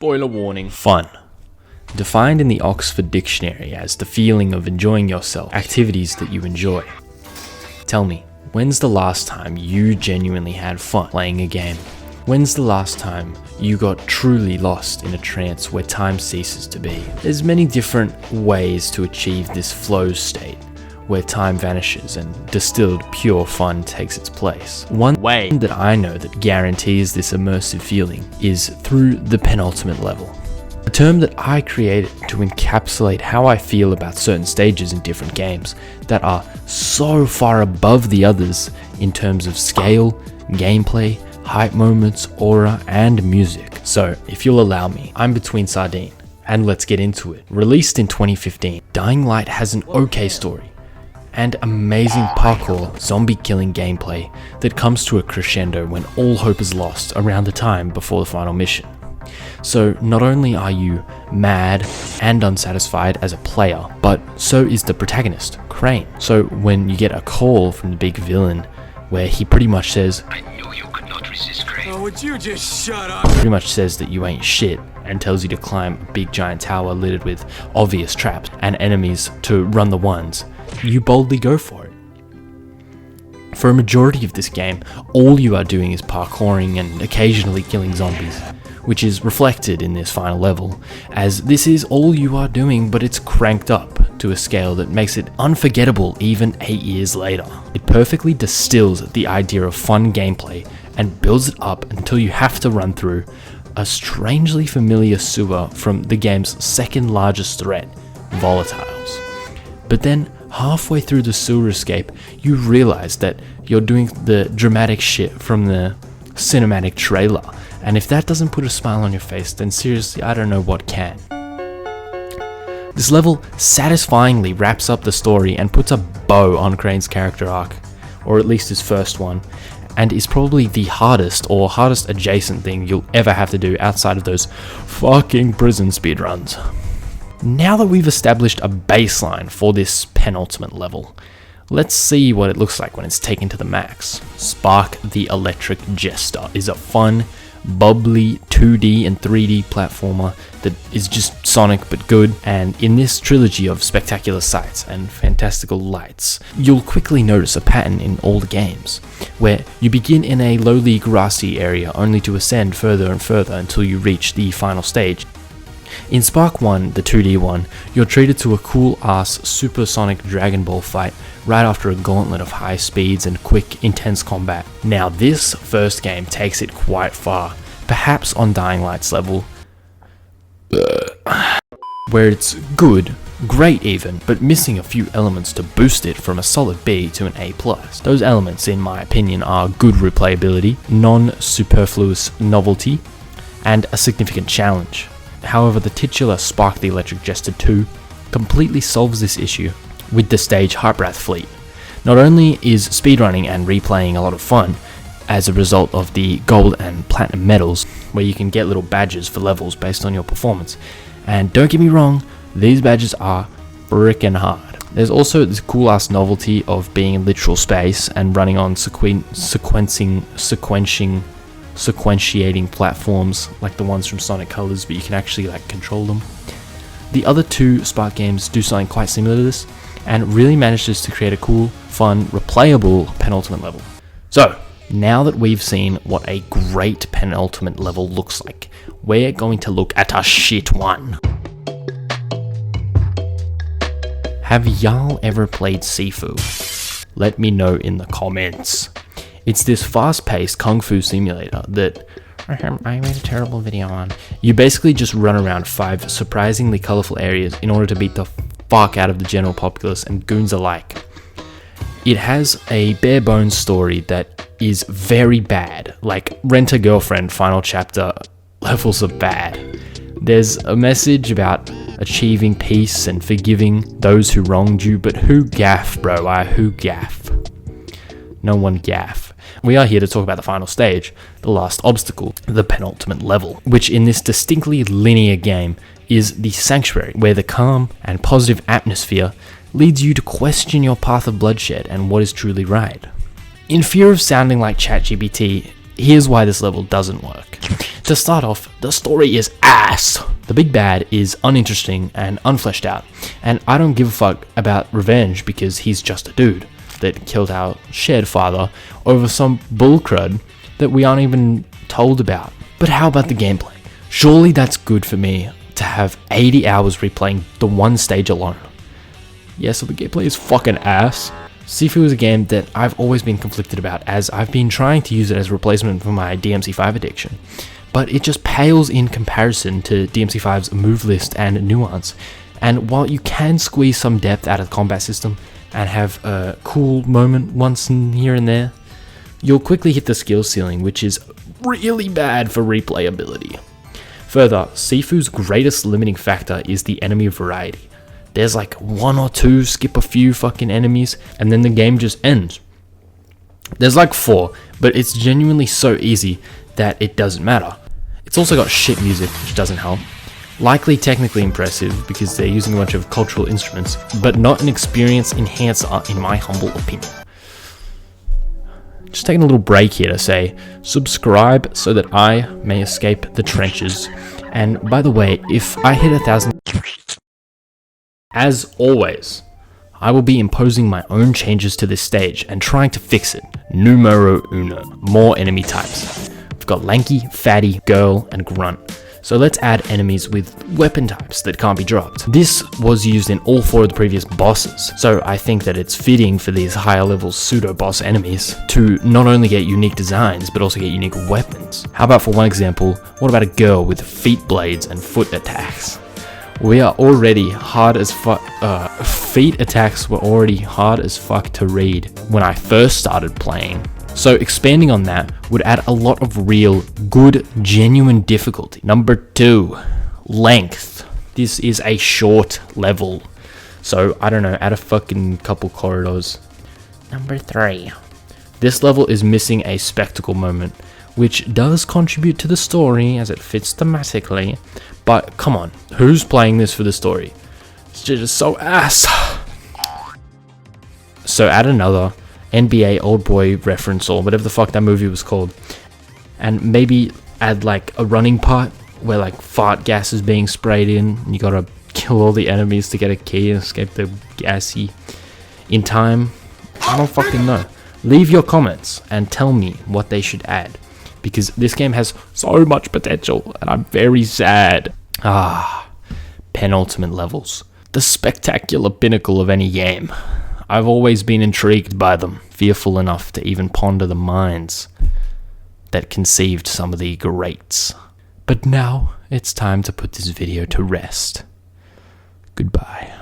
Spoiler warning. Fun. Defined in the Oxford Dictionary as the feeling of enjoying yourself, activities that you enjoy. Tell me, when's the last time you genuinely had fun playing a game? When's the last time you got truly lost in a trance where time ceases to be? There's many different ways to achieve this flow state, where time vanishes and distilled pure fun takes its place. One way that I know that guarantees this immersive feeling is through the penultimate level. A term that I created to encapsulate how I feel about certain stages in different games that are so far above the others in terms of scale, gameplay, hype moments, aura, and music. So, if you'll allow me, I'm between Sardine, and let's get into it. Released in 2015, Dying Light has an okay story, and amazing parkour, zombie killing gameplay that comes to a crescendo when all hope is lost around the time before the final mission. So not only are you mad and unsatisfied as a player, but so is the protagonist, Crane. So when you get a call from the big villain where he pretty much says, "I knew you could not resist, Crane." Oh, would you just shut up? Pretty much says that you ain't shit and tells you to climb a big giant tower littered with obvious traps and enemies to run the ones. You boldly go for it. For a majority of this game, all you are doing is parkouring and occasionally killing zombies, which is reflected in this final level, as this is all you are doing, but it's cranked up to a scale that makes it unforgettable even 8 years later. It perfectly distills the idea of fun gameplay and builds it up until you have to run through a strangely familiar sewer from the game's second largest threat, volatiles. But then, halfway through the sewer escape, you realize that you're doing the dramatic shit from the cinematic trailer, and if that doesn't put a smile on your face, then seriously, I don't know what can. This level satisfyingly wraps up the story and puts a bow on Crane's character arc, or at least his first one, and is probably the hardest or hardest adjacent thing you'll ever have to do outside of those fucking prison speedruns. Now that we've established a baseline for this penultimate level, let's see what it looks like when it's taken to the max. Spark the Electric Jester is a fun, bubbly 2D and 3D platformer that is just Sonic but good, and in this trilogy of spectacular sights and fantastical lights, you'll quickly notice a pattern in all the games, where you begin in a lowly grassy area only to ascend further and further until you reach the final stage. In Spark 1, the 2D one, you're treated to a cool-ass supersonic Dragon Ball fight right after a gauntlet of high speeds and quick, intense combat. Now this first game takes it quite far, perhaps on Dying Light's level, where it's good, great even, but missing a few elements to boost it from a solid B to an A+. Those elements, in my opinion, are good replayability, non-superfluous novelty, and a significant challenge. However, the titular Spark the Electric Jester 2 completely solves this issue with the stage Heartbreath Fleet. Not only is speedrunning and replaying a lot of fun as a result of the gold and platinum medals, where you can get little badges for levels based on your performance, and don't get me wrong, these badges are frickin' hard. There's also this cool ass novelty of being in literal space and running on sequentiating platforms like the ones from Sonic Colors, but you can actually control them. The other two Spark games do something quite similar to this, and really manages to create a cool, fun, replayable penultimate level. So, now that we've seen what a great penultimate level looks like, we're going to look at a shit one. Have y'all ever played Sifu? Let me know in the comments. It's this fast-paced kung fu simulator that I made a terrible video on. You basically just run around 5 surprisingly colourful areas in order to beat the fuck out of the general populace and goons alike. It has a bare bones story that is very bad, like Rent a Girlfriend final chapter levels of bad. There's a message about achieving peace and forgiving those who wronged you, but who gaff, bro? Who gaff? No one gaff. We are here to talk about the final stage, the last obstacle, the penultimate level, which in this distinctly linear game is the Sanctuary, where the calm and positive atmosphere leads you to question your path of bloodshed and what is truly right. In fear of sounding like ChatGPT, here's why this level doesn't work. To start off, the story is ass. The big bad is uninteresting and unfleshed out, and I don't give a fuck about revenge because he's just a dude that killed our shared father over some bullcrud that we aren't even told about. But how about the gameplay? Surely that's good for me to have 80 hours replaying the one stage alone. Yeah, so the gameplay is fucking ass. Sifu is a game that I've always been conflicted about, as I've been trying to use it as a replacement for my DMC5 addiction. But it just pales in comparison to DMC5's move list and nuance. And while you can squeeze some depth out of the combat system and have a cool moment once in here and there, you'll quickly hit the skill ceiling, which is really bad for replayability. Further, Sifu's greatest limiting factor is the enemy variety. There's like one or two, skip a few fucking enemies, and then the game just ends. There's like 4, but it's genuinely so easy that it doesn't matter. It's also got shit music, which doesn't help. Likely technically impressive because they're using a bunch of cultural instruments, but not an experience enhancer in my humble opinion. Just taking a little break here to say, subscribe so that I may escape the trenches. And by the way, if I hit 1,000, as always, I will be imposing my own changes to this stage and trying to fix it. Numero uno, more enemy types. We've got lanky, fatty, girl, and grunt. So let's add enemies with weapon types that can't be dropped. This was used in all 4 of the previous bosses, so I think that it's fitting for these higher level pseudo boss enemies to not only get unique designs, but also get unique weapons. How about for one example, what about a girl with feet blades and foot attacks? We are already hard as fuck. Feet attacks were already hard as fuck to read when I first started playing. So expanding on that would add a lot of real, good, genuine difficulty. Number 2, length. This is a short level. So I don't know, add a fucking couple corridors. Number 3. This level is missing a spectacle moment, which does contribute to the story as it fits thematically. But come on, who's playing this for the story? It's just so ass. So add another NBA old boy reference or whatever the fuck that movie was called, and maybe add like a running part where like fart gas is being sprayed in and you gotta kill all the enemies to get a key and escape the gassy in time. I don't fucking know. Leave your comments and tell me what they should add, because this game has so much potential and I'm very sad. Penultimate Levels, the spectacular pinnacle of any game. I've always been intrigued by them, fearful enough to even ponder the minds that conceived some of the greats. But now it's time to put this video to rest. Goodbye.